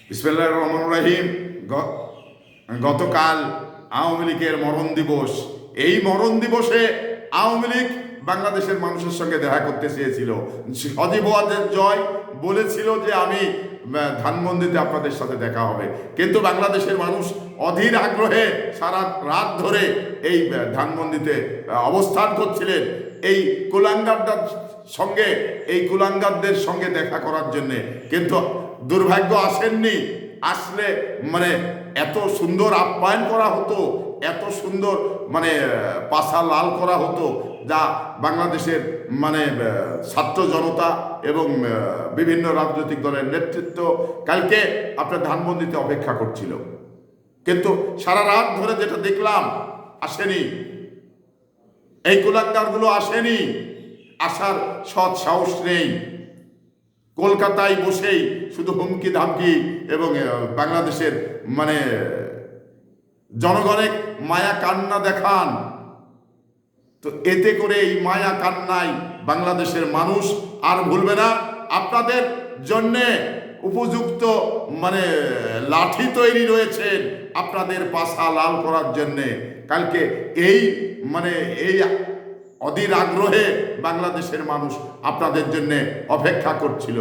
বিসমিল্লাহির রহমানির রহিম। গতকাল আওয়ামী লীগের মরণ দিবস। এই মরণ দিবসে আওয়ামী লীগ বাংলাদেশের মানুষের সঙ্গে দেখা করতে চেয়েছিল। সজীব ওয়াজেদ জয় বলেছিল যে আমি ধানমন্ডিতে আপনাদের সাথে দেখা হবে, কিন্তু বাংলাদেশের মানুষ অধীর আগ্রহে সারা রাত ধরে এই ধানমন্ডিতে অবস্থান করছিলেন এই কুলাঙ্গারদের সঙ্গে দেখা করার জন্যে। কিন্তু দুর্ভাগ্য আসেননি। আসলে এত সুন্দর আপ্যায়ন করা হতো, এত সুন্দর পাশা লাল করা হতো, যা বাংলাদেশের ছাত্র জনতা এবং বিভিন্ন রাজনৈতিক দলের নেতৃত্ব কালকে আপনার ধানমন্ডিতে অপেক্ষা করছিল। কিন্তু সারা রাত ধরে যেটা দেখলাম, আসেনি, এই কুলাঙ্গারগুলো আসেনি, আসার সৎ সাহস নেই। কলকাতায় বসেই শুধু হুমকি ধামকি এবং বাংলাদেশের জনগণের মায়া কান্না দেখান। তো এতে করে এই মায়া কান্নায় বাংলাদেশের মানুষ আর ভুলবে না। আপনাদের জন্যে উপযুক্ত লাঠি তৈরি রয়েছেন আপনাদের পাশা লাল করার জন্যে। কালকে এই এই অধীর আগ্রহে বাংলাদেশের মানুষ আপনাদের জন্যে অপেক্ষা করছিল।